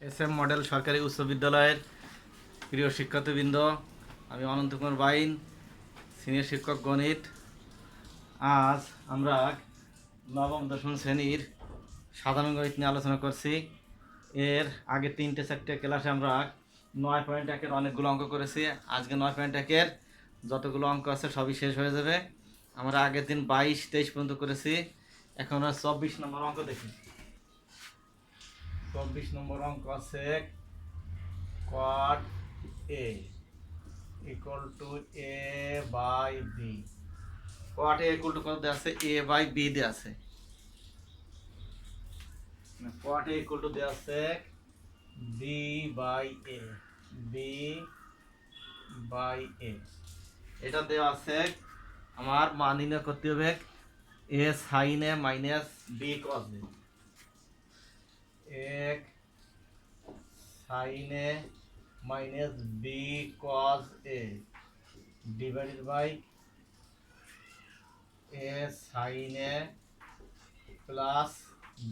S M model সরকারি উচ্চ বিদ্যালয়ের প্রিয় শিক্ষার্থীবৃন্দ, আমি অনন্ত কুমার বাইন, সিনিয়র শিক্ষক গণিত। আজ আমরা নবম দশম শ্রেণীর সাধারণ গণিত নিয়ে আলোচনা করছি। এর আগে 3-4টে ক্লাসে আমরা 9.1-এর অনেকগুলো অঙ্ক করেছি। আজকে 9.1-এর যতগুলো অঙ্ক আছে সবই শেষ হয়ে যাবে। আমরা আগের দিন 22-23 পর্যন্ত করেছি। এখন আর 24 নম্বর অঙ্ক দেখি। 24 নম্বর অঙ্ক আছে cot A equal to A by B. cot A equal to কত দেয়া আছে? A by B দেয়া আছে। cot A equal to দেয়া আছে B by A, B by A। এটা দেওয়া আছে, আমার মান নির্ণয় করতে হবে A sin A minus B cos A। এক sin A minus B cos A divided by A sin A plus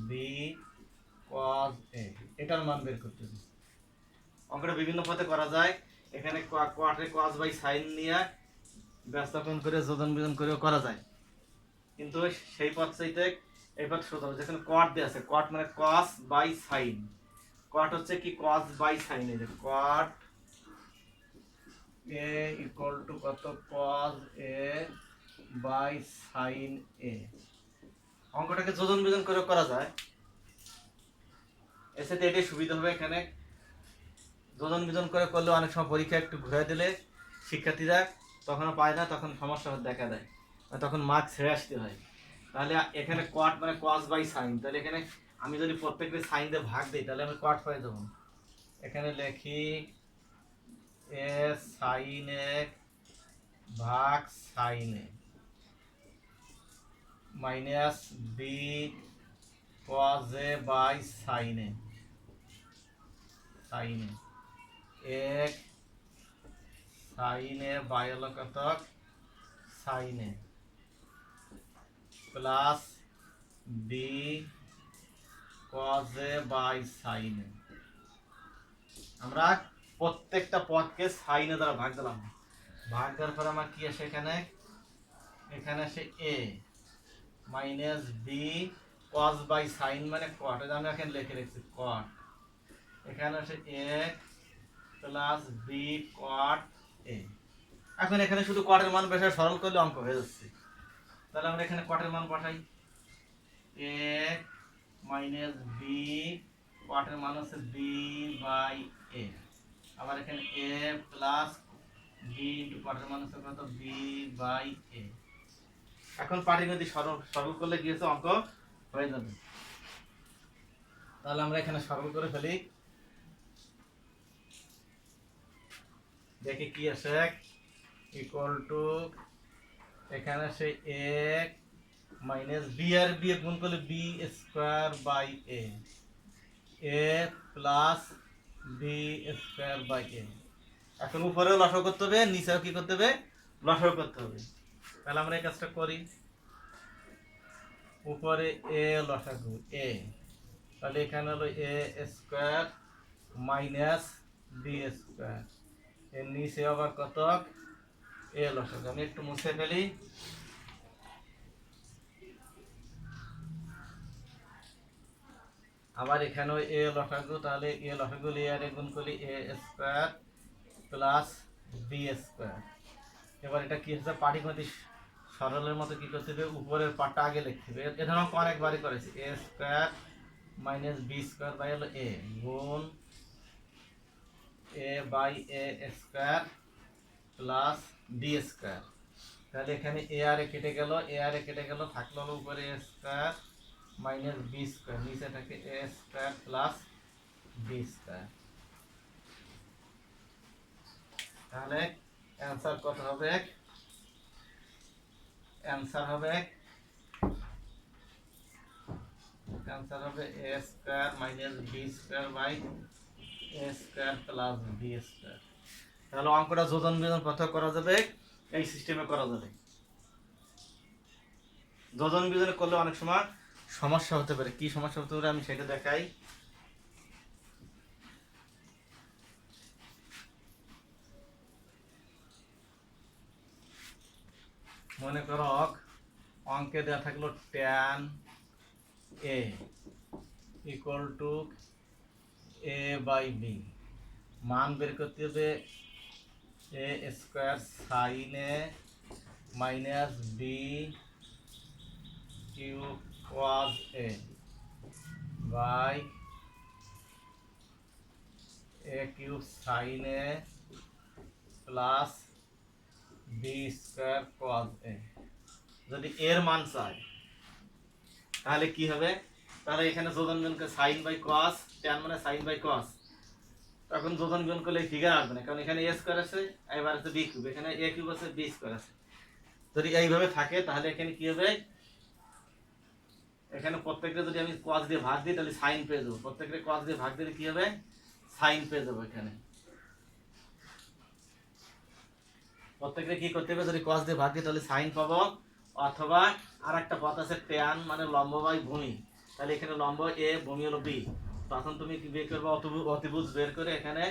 B cos A। এটার মান বের করতে হবে। অঙ্কটা বিভিন্ন পথে করা যায়। এখানে কোয়ার্টারে cos বাই sin নিয়ে ব্যস্তকরণ করে যোজন বিজন করেও করা যায়, কিন্তু সেই পথ চাইতে এই পথ সোজা হবে। যেখানে cot দেয়া আছে, cot মানে cos বাই sin। cot হচ্ছে কি cos বাই sin। এই যে cot A equal to কত? cos A by sin A। অঙ্কটাকে যোজন বিজন করে করা যায়। এর সাথে এটাই সুবিধা হবে। এখানে যোজন বিজন করে করলে অনেক সময় পরীক্ষা একটু ঘুরে দিলে শিক্ষার্থীরা তখনও পায় না, তখন সমস্যা দেখা দেয়, তখন মার্ক ছেড়ে আসতে হয়। তাহলে এখানে cot মানে cos বাই sin। তাহলে এখানে আমি যদি প্রত্যেকটা sin দিয়ে ভাগ দিই তাহলে আমি cot পেয়ে যাব। এখানে লিখি A sin A ভাগ sin A minus B cos A by sin A, sin A এক sin A বাই হলো কত? sin A plus B cos A by sin A। আমরা প্রত্যেকটা পদকে sin A দ্বারা ভাগ দিলাম। ভাগ দেওয়ার পর আমার কি আসে? এখানে আসে A minus B cos by sin মানে cot। এটা আমি এখানে লিখে রেখেছি cot। এখানে আসে A plus B cot A। এখন এখানে শুধু cot এর মান বসে সরল করলে অঙ্ক হয়ে যাচ্ছে। তাহলে আমরা এখানে cot এর মান বসাই। A মাইনাস B cot এর মান হচ্ছে B বাই A। আবার এখানে A plus B into cot এর মান হচ্ছে কত? B by A। এখন পাটিগণিত সরল করলে কি হচ্ছে? অঙ্ক হয়ে যাবে। তাহলে আমরা এখানে সরল করে ফেলি, দেখি কি আসে। ইকুয়াল টু এখানে আসে এক মাইনাস বি আর বি গুণ করলে B square by A, A plus B square by A. এখন উপরেও লসাগু করতে হবে, নিচেও কি করতে হবে? লসাগু করতে হবে। তাহলে আমরা এই কাজটা করি। উপরে এ লসাগু এ, তাহলে এখানে হলো এ স্কোয়ার মাইনাস বি স্কোয়ার, এর নিচে আবার কত? এ লসাগু। আমি একটু মুছে ফেলি। আবার এখানেও এ লসাগু, তাহলে এ লসাগু লেয়ারে গুণ করলে এ স্কোয়ার প্লাস বি স্কোয়ার। এবার এটা কি হচ্ছে? পাটিগণিত সরলের মতো কি করতে হবে? উপরের পাটটা আগে লিখতে হবে। এ ধরনের অনেকবারই করেছি। A square minus B square by হলো এ গুণ A by A square plus B square. তাহলে এখানে এ আর এ কেটে গেল, এ আর এ কেটে গেল, থাকলো হলো উপরে A square minus B square, নিচে থাকে A square plus B square. তাহলে অ্যান্সার কত হবে? অ্যান্সার হবে A square minus B square by A square plus B square. তাহলে অঙ্কটা যোজন বিজন কত করা যাবে? এই সিস্টেমে করা যাবে। যোজন বিজন করলে অনেক সময় সমস্যা হতে পারে। কি সমস্যা হতে পারে আমি সেটা দেখাই। মনে করো অঙ্কে দেওয়া থাকলো tan a equal to a by b, মান বের করতে হবে a square sine a minus b cube cos a by a cube sine a plus b square cos a। যদি এর মান চাই তাহলে কি হবে, তাহলে এখানে যোজন গুণ করে সাইন বাই কস, ট্যান মানে সাইন বাই কস, তখন যোজন গুণ করলে ফিগার আসবে না, কারণ এখানে এ স্কোয়ার আছে, এবার আছে বি কিউব, এখানে এ কিউব আছে, বি স্কোয়ার আছে। যদি এইভাবে থাকে তাহলে এখানে কি হবে, এখানে প্রত্যেকটা যদি আমি কস দিয়ে ভাগ দিই তাহলে সাইন পেয়ে যাবো, প্রত্যেকটা কস দিয়ে ভাগ দিলে কি হবে, সাইন পেয়ে যাবো। এখানে প্রত্যেকটা কি করতে হবে, যদি কস দিয়ে ভাগ দিই তাহলে সাইন পাবো, অথবা আর একটা পথ আছে ট্যান মানে লম্ব বাই ভূমি, তাহলে এখানে লম্ব এ ভূমি হলো বি, তখন তুমি কি বের করবে, অতিভুজ বের করে এখানে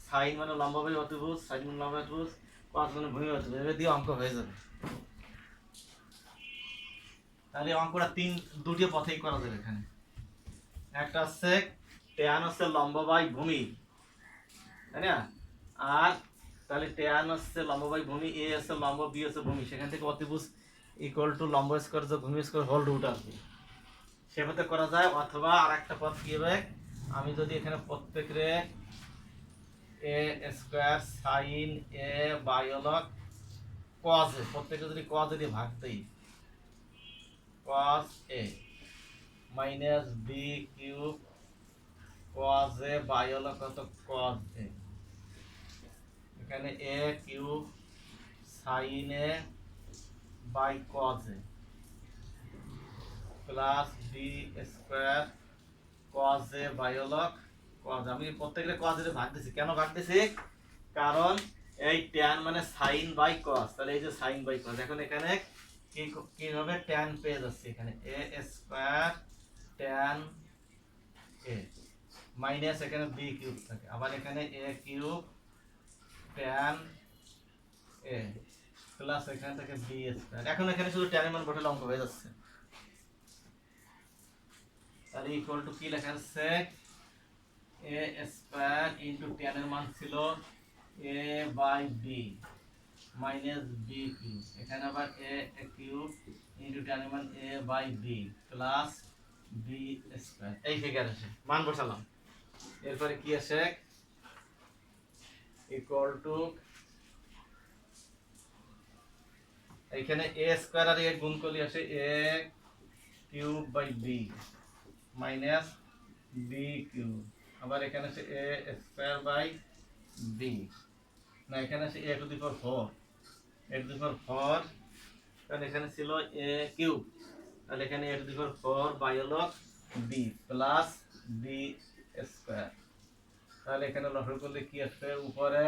সাইন মানে লম্ব বাই অতিভুজ, সাইন মানে লম্ব অতিভুজ, কস মানে ভূমি অতিভুজ, এভাবে দিয়ে অঙ্ক হয়ে যাবে। তাহলে অঙ্কটা দুটি পথেই করা যাবে। এখানে একটা হচ্ছে ট্যান হচ্ছে লম্ব বাই ভূমি, তাই না, আর তাহলে ট্যান হচ্ছে লম্ব বাই ভূমি, এ হচ্ছে লম্ব, বি হচ্ছে ভূমি, সেখান থেকে অতিভুজ ইকুয়াল টু লম্ব স্কোয়ার যোগ ভূমি স্কোয়ার হোল রুট আসবে, সেভাবে করা যায়। অথবা আর একটা পথ কি হবে, আমি যদি এখানে প্রত্যেকের A square sine A by হল কস এ, প্রত্যেকে যদি কস যদি ভাগ দিই, cos A minus B cube cos A by হল কত, কস এ, এখানে A cube sine A by cos A plus B square cos A by হল কস। আমি প্রত্যেকটা কস এ ভাগ দিছি, কেন ভাগ দিছি, কারণ এই ট্যান মানে সাইন বাই কস, তাহলে এই যে সাইন বাই কস, এখন এখানে কি হবে, ট্যান পেয়ে যাচ্ছে, এখানে এ স্কোয়ার ট্যান এ মাইনাস এখানে বি কিউব থাকে, আবার এখানে A cube tan A plus এখানে থাকে বি স্কোয়ার। এখন এখানে শুধু ট্যানের মান বসালে অঙ্ক হয়ে যাচ্ছে। তাহলে ইকুয়াল টু কি লেখা আছে, এ স্কোয়ার ইন্টু ট্যানের মান ছিল A by B minus B cube, এখানে আবার এ কিউব ইন্টু ট্যানের মান A by B plus B square, এই ফিগার আছে, মান বসালাম। এরপরে কি আছে, ইকুয়াল টু এখানে এ স্কোয়ার আর এ গুণ করলে আসে A cube by B minus B cube, আবার এখানে আছে এ স্কোয়ার বাই বি, না এখানে আছে এ to the power 4, A to the power 4, কারণ এখানে ছিল এ কিউব, তাহলে এখানে এ টু দি পাওয়ার 4 বাই হলো বি প্লাস বি স্কোয়ার। তাহলে এখানে লসাগু করলে কি আসবে, উপরে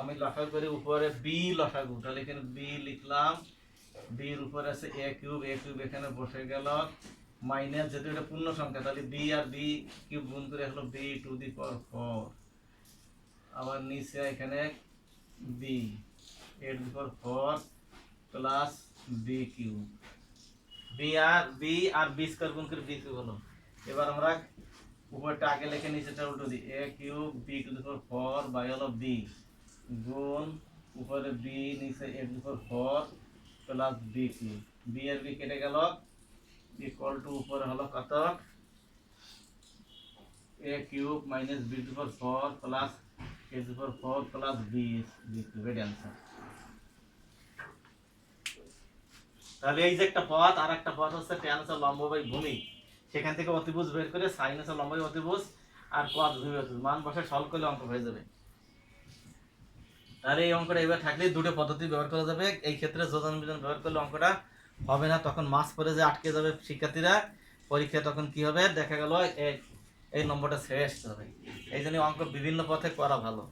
আমি লসাগু করি উপরে বি লসাগু, তাহলে এখানে বি লিখলাম, বির উপরে আছে এ কিউব, এ কিউব এখানে বসে গেল মাইনাস, যেহেতু এটা পূর্ণ সংখ্যা তাহলে বি আর বি কিউব গুণ করে হলো বি টু দি পাওয়ার 4, আবার নিচে এখানে B A to the power 4 plus B cube, B আর বি স্কয়ার গুণ করে বি কিউব হলো। এবার আমরা উপরটা আগে লিখে নিচেটা উল্টো দিই, A cube B to the power 4 by হলো বি গুণ উপরে বি নিচে A to the power 4 plus B cube, B আর বি কেটে গেল, ইকুয়াল টু উপরে হলো কত, A cube minus B to the power 4 plus A to the power 4 plus B cube, এর आंसर। তাহলে এই যে একটা পথ, আর একটা পথ হচ্ছে ট্যান হচ্ছে লম্ব বাই ভূমি, সেখান থেকে অতিভুজ বের করে সাইন হচ্ছে লম্ব বাই অতিভুজ আর কস ভূমি অতিভুজ, মান বসে সলভ করলে অঙ্ক হয়ে যাবে। তাহলে এই অঙ্কটা এবার থাকলে দুটো পদ্ধতি ব্যবহার করা যাবে, এই ক্ষেত্রে যোজন বিজন ব্যবহার করলে অঙ্কটা হবে না, তখন মাস পরে যে আটকে যাবে শিক্ষার্থীরা পরীক্ষা, তখন কি হবে, দেখা গেল এই নম্বরটা ছেড়ে আসতে হবে। এই জন্য অঙ্ক বিভিন্ন পথে করা ভালো।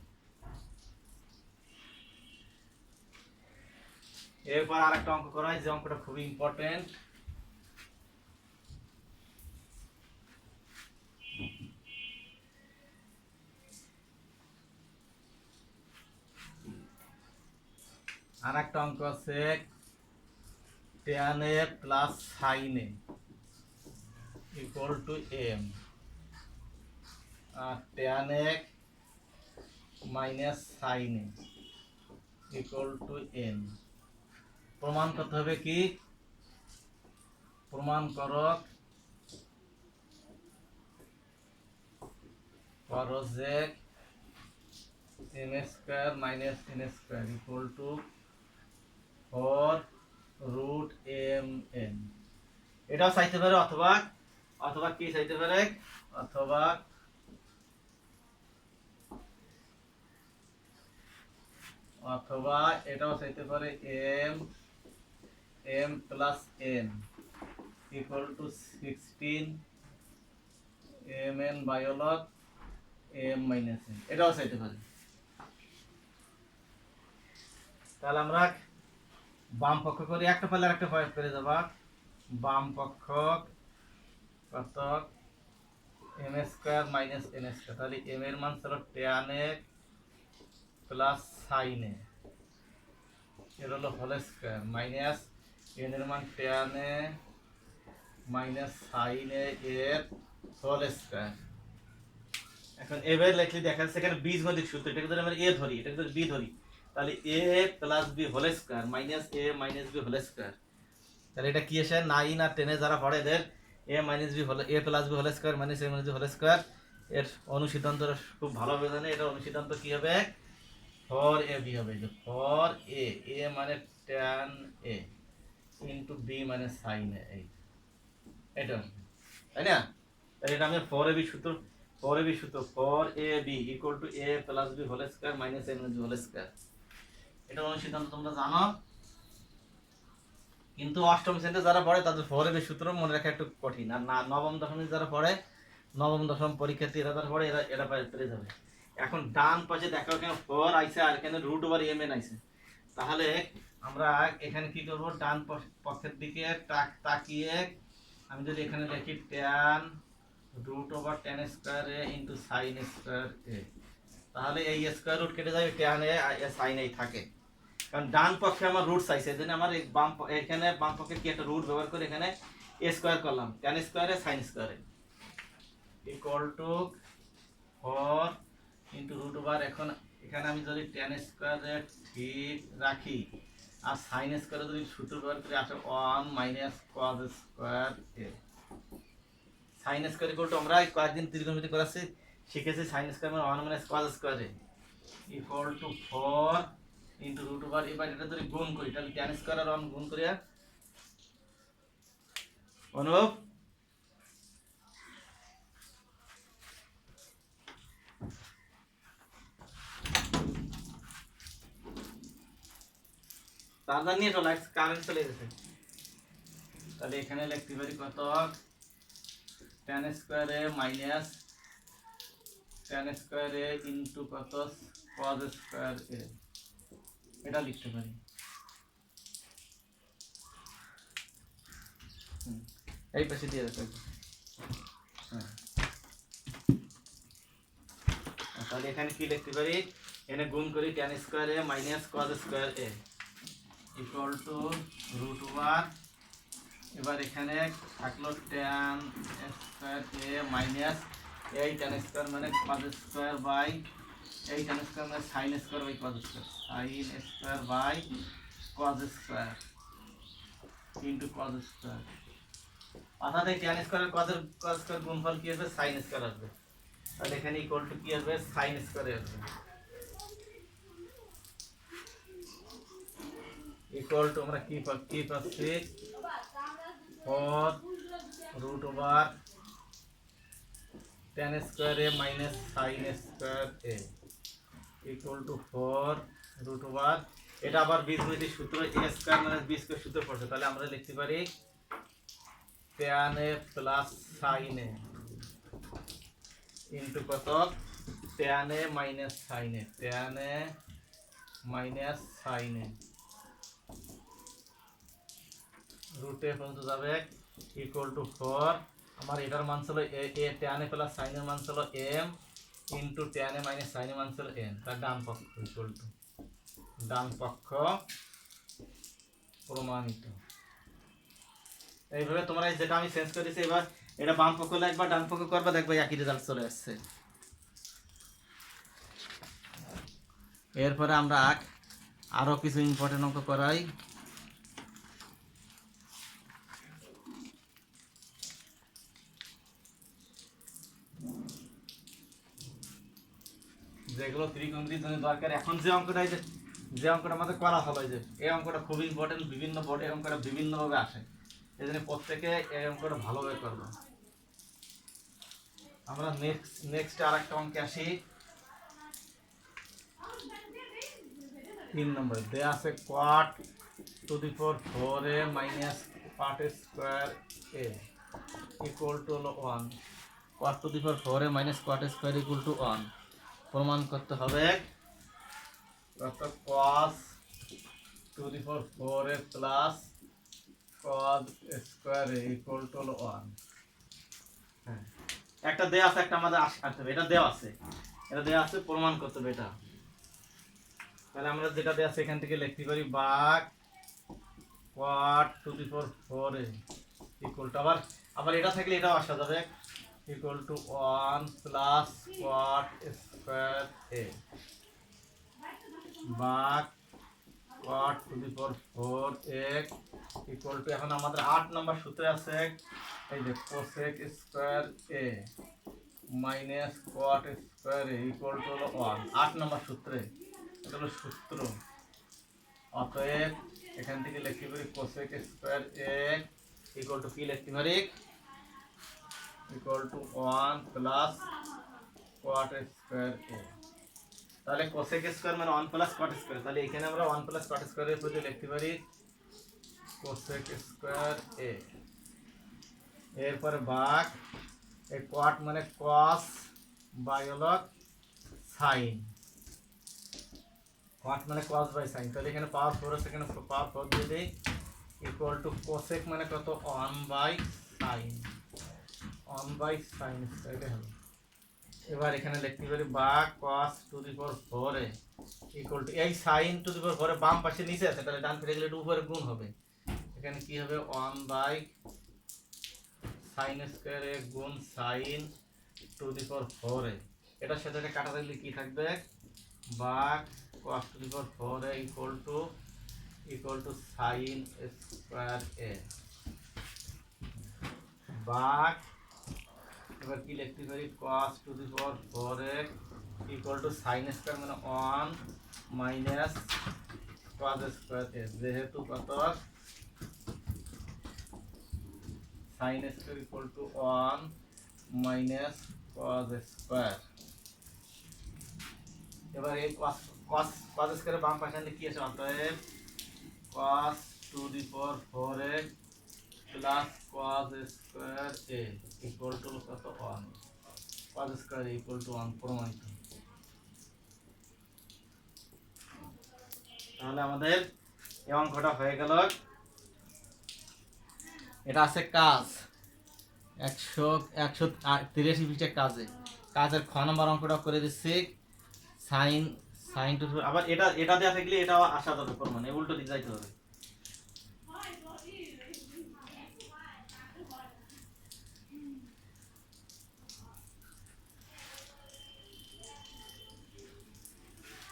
এরপর আর একটা অঙ্ক করা হয়, যে অঙ্কটা খুবই ইম্পর্টেন্ট, আর একটা অঙ্ক আছে tan a plus sin a equal to m আর tan a minus sin a equal to n। প্রমাণ করতে হবে কি? প্রমাণ করক cosec m square minus n square equal to 4 root mn। এটাও চাইতে পারে, অথবা অথবা কি চাইতে পারে, অথবা অথবা এটাও চাইতে পারে m plus n equal to 16 mn by log m minus n, এটাও চাইতে পারে। তাহলে আমরা বাম পক্ষ করি, একটা পারলে একটা পয়েন্ট করে যাবা। বাম পক্ষ কত m square minus n square, তাহলে m এর মান ছিল tan a plus sin a এর হলো হোল স্কয়ার মাইনাস n এর মান tan a minus sin a এর হোল স্কয়ার। এখন এবার লিখলে দেখা যাচ্ছে এখানে বীজগণিত সূত্র, এটাকে যদি আমরা a ধরি, এটাকে যদি b ধরি, তাহলে a plus b whole square minus a minus b whole square. তাহলে এটা কি আসে? 9 আর 10 এ যারা পড়ে এদের a minus b whole, a plus b whole square minus a minus b whole square এর অনুসিদ্ধান্ত খুব ভালোভাবে জানে। এটা অনুসিদ্ধান্ত কি হবে? 4ab হবে। যে 4a, a মানে tan a ইনটু b মানে sin a, এটা তাই না? তাহলে এটা আমি 4ab সূত্র, 4ab equal to a plus b whole square minus a minus b whole square. এটা অনুসিদ্ধান্ত তোমরা জানো, কিন্তু অষ্টম শ্রেণীতে যারা পড়ে তাদের 4ab সূত্র মনে রাখা একটু কঠিন। আর না নবম দশম যারা পড়ে, নবম দশম পরীক্ষার্থী এরা যারা পড়ে এরা পেরে যাবে। এখন ডান পাশে দেখো এখানে 4 আইছে আর এখানে রুট ওভার mn আইছে। তাহলে আমরা এখানে কি করব? ডান পক্ষের দিকে তাকিয়ে আমি যদি এখানে লিখি tan root over tan square a into sin square a, তাহলে এই স্কয়ার রুট কেটে যাবে, tan a sin a থাকে। কারণ ডান পক্ষে আমার রুট চাইছে, এজন্য আমার এই বাম এখানে বাম পক্ষে কি একটা রুট ব্যবহার করে এখানে a স্কয়ার করলাম, tan square a sin square a equal to 4 into root over. এখন এখানে আমি যদি tan স্কয়ার a ঠিক রাখি আর sin স্কয়ার যদি সূত্র ব্যবহার করি আসে 1 minus cos square a। sin square equal to আমরা কয়েকদিন ত্রিকোণমিতি করাচ্ছি শিখেছি, sin স্কয়ার মানে 1 minus cos square a equal to 4 into root over. এবার এটা যদি গুণ করি তাহলে tan স্কয়ার আর 1 গুণ করি অনুভব তার নিয়ে চলে আসছে, কারেন্ট চলে গেছে। তাহলে এখানে লিখতে পারি কত? tan square a minus tan square a into কত cos স্কয়ার a, এটা লিখতে পারি। এই পাশে দিয়ে রাখো। হ্যাঁ, তাহলে এখানে কি লিখতে পারি? এখানে গুণ করি tan square a minus cos square a equal to root over. এবার এখানে থাকলো tan স্কয়ার a মাইনাস এই tan স্কয়ার মানে cos স্কয়ার বাই এই tan স্কয়ার মানে sin square by cos square, sin square by cos square into cos square. অর্থাৎ এই tan square আর cos স্কয়ার গুণফল কি হবে? sin স্কয়ার আসবে। তাহলে এখানে ইকুয়াল টু কি আসবে? sin স্কয়ার আসবে ইকুয়াল টু আমরা কি পাচ্ছি? 4 root over tan square a minus sin square a equal to 4 root over. এটা আবার বীজগণিতের সূত্র a square minus b square সূত্র পড়ছে। তাহলে আমরা লিখতে পারি tan a plus sin a into কত? tan a minus sin a, tan a minus sin a রুটে পর্যন্ত যাবে ইকুয়াল টু 4। আমার এটার মান ছিল a tan a plus sin এর মান ছিল m into tan a minus sin এর মান ছিল n। তার ডান পক্ষ ইকুয়াল টু ডান পক্ষ প্রমাণিত। এইভাবে তোমরা যেটা আমি চেঞ্জ করেছি এবার এটা বাম পক্ষ লাগবে ডান পক্ষ করবে, দেখবে একই রেজাল্ট চলে আসছে। এরপরে আমরা আরো কিছু ইম্পর্টেন্ট অঙ্ক করাই। যেগুলো ত্রিকোণমিতির জন্য দরকার। এখন যে অঙ্কটা আমাদের করা হবে, যে এই অঙ্কটা খুবই ইম্পর্টেন্ট, বিভিন্ন বোর্ডে এই অঙ্কটা বিভিন্নভাবে আসে, এই জন্য প্রত্যেকে এই অঙ্কটা ভালোভাবে করবো। আমরা নেক্সট আর একটা অঙ্কে আসি। 3 নম্বর দেয়া আছে cot two the power 4a minus cot square a equal to 1। cot two the power 4a minus cot square equal to 1 প্রমাণ করতে হবে কত cos to the power 4a plus cos square a equal to 1। হ্যাঁ, একটা দেয়া আছে, একটা আমাদের আসতে হবে। এটা দেয়া আছে প্রমাণ করতে হবে এটা। তাহলে আমরা যেটা দেয়া আছে এখান থেকে লিখতে পারি ভাগ cot two the power 4a equal to আবার এটা থাকলে এটাও আসা যাবে equal to 1 plus cot square a ভাগ cot two the power 4a equal to, এখন আমাদের 8 নম্বর সূত্রে আছে এই যে cosec square a minus cot square a equal to 1। 8 নম্বর সূত্রে এটা হলো সূত্র। অতএব এখান থেকে লিখতে পারি cosec square a equal to কি লিখতে পারি equal to 1 plus cot square a। তাহলে cosec স্কয়ার মানে 1 প্লাস cot স্কয়ার, তাহলে এখানে আমরা 1 প্লাস cot স্কয়ার এর পদে লিখতে পারি cosec স্কয়ার a। এরপরে ভাগ এই cot মানে cos বাই হলো sin, cot মানে cos বাই sin, তাহলে এখানে পাওয়ার 4 আছে, এখানে পাওয়ার 4 দিয়ে দেই ইকুয়াল টু cosec মানে কত 1 বাই sin, 1 বাই sin এটা হলো। এবার এখানে লিখতে পারি ভাগ cos to the power 4 A equal two এই sin টু দি পাওয়ার 4 এর বাম পাশে নিচে আছে, তাহলে ডান ফিরে গেলে এটা উপরে গুণ হবে। এখানে কি হবে 1 বাই sin স্কয়ার এ গুণ sin টু দি পাওয়ার 4 এ, এটার সাথে এটা কাটা দিলে কি থাকবে ভাগ cos to the power 4 A equal to sin square A ভাগ, এবার কি লিখতে পারি cos to the power 4 A equal to sin square মানে 1 মাইনাস cos স্কয়ার এ, যেহেতু কত sin square equal to 1 minus cos square. এবার এই cos স্কয়ারের বাম পাশে আনলে কি আছে, অতএব cos to the power 4 A plus cos square a equal two কত 1, cos স্কয়ার ইকুয়াল টু 1 প্রমাণিত। তাহলে আমাদের এই অঙ্কটা হয়ে গেল। এটা আছে কাজ 183 পৃষ্ঠার কাজের খ নম্বর অঙ্কটা করে দিচ্ছি। সাইন টু, আবার এটা দেওয়া থাকলে এটাও আসা যাবে প্রমাণ, উল্টো দিকে যাইতে হবে।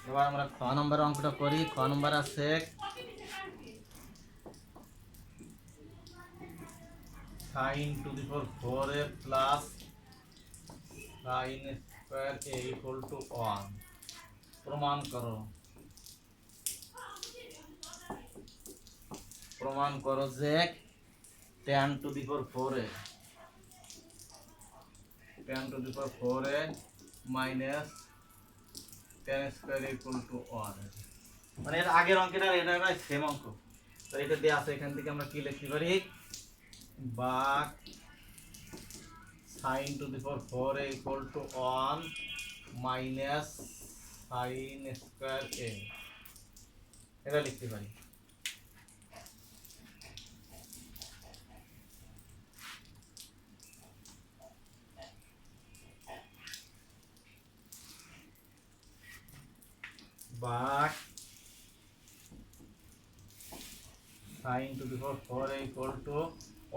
এবার আমরা খ নম্বর অঙ্কটা করি। খ নম্বর আছে sin two the power 4 A plus sin square a equal to 1 প্রমাণ করো যে tan two the power 4 A minus tan square equal to 1, মানে এর আগের অঙ্কটা এটা সেম অঙ্ক, তো এটা দেয়া আছে। এখান থেকে আমরা কি লিখতে পারি ভাগ sin two the power 4 A equal to 1 minus sin square a, এটা লিখতে পারি। ভাগ sin two the power 4 A equal two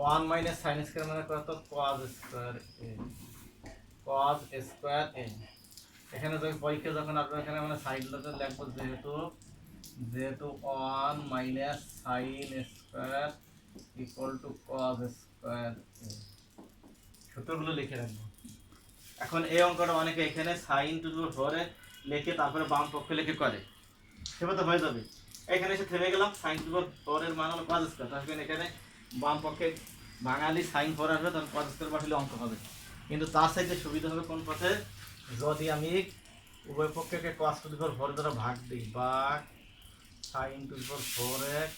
one minus sine square মানে কত cause square A, cos square এ। এখানে যখন পরীক্ষা যখন আপনার এখানে মানে সাইডটাতে লিখবো যেহেতু যেহেতু one minus sine square equal to cos square A, সূত্রগুলো লিখে রাখবো। এখন এই অঙ্কটা অনেকে এখানে সাইন টু দি ফোরে লিখে তারপরে বাম পক্ষে লিখে করে, সেটা তো হয়ে যাবে। এখানে এসে থেমে গেলাম, সাইন টু দি ফোরের মান হলো কজ স্কোয়ার, তাহলে এখানে বাম পক্ষে বাঙালি সাইন ফোর আসবে, তখন কজ স্কোয়ার বসালে অঙ্ক হবে। কিন্তু তার সাথে সুবিধা হবে কোন পথে, যদি আমি উভয় পক্ষকে কজ টু দি ফোর দ্বারা ভাগ দিই, বা sine to the four x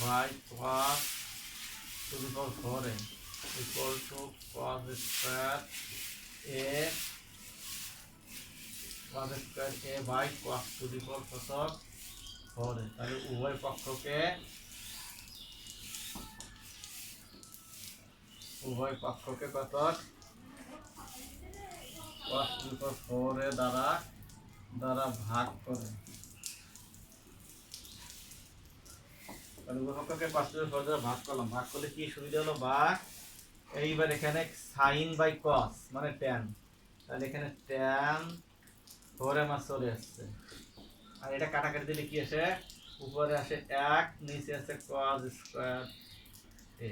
by cos to the four x equal to cos square A cos square A by cos to the four কত ফোর। তাহলে উভয় পক্ষকে কত cos to the four A দ্বারা ভাগ করে, তাহলে উভয় পক্ষকে কজ টু দি ফোর দ্বারা ভাগ করলাম। ভাগ করলে কি সুবিধা হলো, বা এইবার এখানে সাইন বাই কস মানে ট্যান, তাহলে এখানে ট্যান ফোরে মাস চলে আসছে, আর এটা কাটাকাটি দিলে কি আসে, উপরে আসে এক, নিচে আসে কজ স্কোয়ার এ,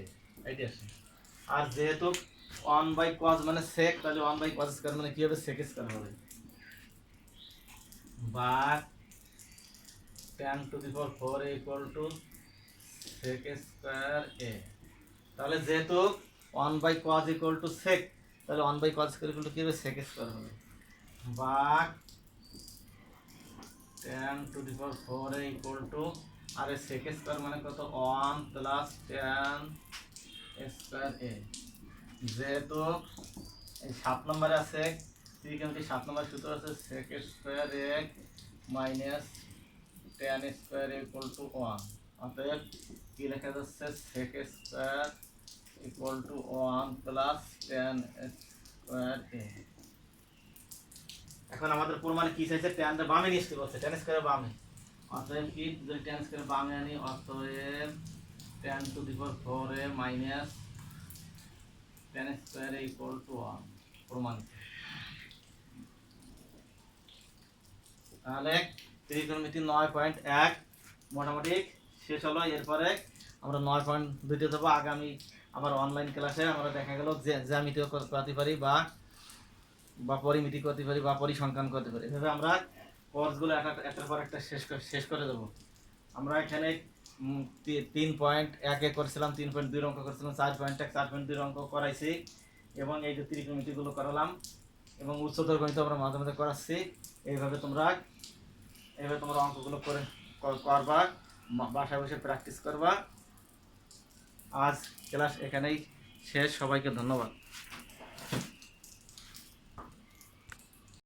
এইটা আসে। আর যেহেতু ওয়ান বাই কজ মানে সেক, তাহলে ওয়ান বাই কজ স্কোয়ার মানে কি হবে, সেক স্কোয়ার হবে, বা tan to the power four equal to sec square A. তাহলে যেহেতু one by cos equal to sec, তাহলে one by cos square equal to কি হবে, সেক স্কোয়ার হবে, বা tan to the power four equal to, আর এই sec square মানে কত, one plus tan square A. যেহেতু এই 7 নম্বরে আছে ত্রিকোণমিতি 7 নম্বর সূত্র আছে sec square A minus tan square equal to 1, অতএব কি লেখা যাচ্ছে, sec square equal to 1 plus tan square A. এখন আমাদের প্রমাণে কি চাইছে, ট্যানটা বামে নিয়ে আসতে বলছে, ট্যান স্কোয়ার বামে, অতএব কি যদি ট্যান স্কোয়ার বামে আনি, অতএব tan to the power four A minus tan square equal to 1 প্রমাণিত। তাহলে ত্রিকোণমিতি 9.1 মোটামুটি শেষ হলো। এরপরে আমরা 9.2 দেবো আগামী আবার অনলাইন ক্লাসে। আমরা দেখা গেল যে জ্যামিতিও করতে পারি, বা পরিমিতি করতে পারি, বা পরিসংখ্যান করতে পারি। এভাবে আমরা কোর্সগুলো একটার পর একটা শেষ করে দেবো। আমরা এখানে 3.1 করছিলাম, 3.2 অঙ্ক করছিলাম, 4.1 4.2 অঙ্ক করাইছি, এবং এই যে ত্রিকোণমিতিগুলো করালাম, এবং উচ্চতর গণিত আমরা মাঝে মাঝে করাচ্ছি। এইভাবে তোমরা অঙ্কগুলো করবা, বাসায় বসে প্র্যাকটিস করবা। আজ ক্লাস এখানেই শেষ, সবাইকে ধন্যবাদ।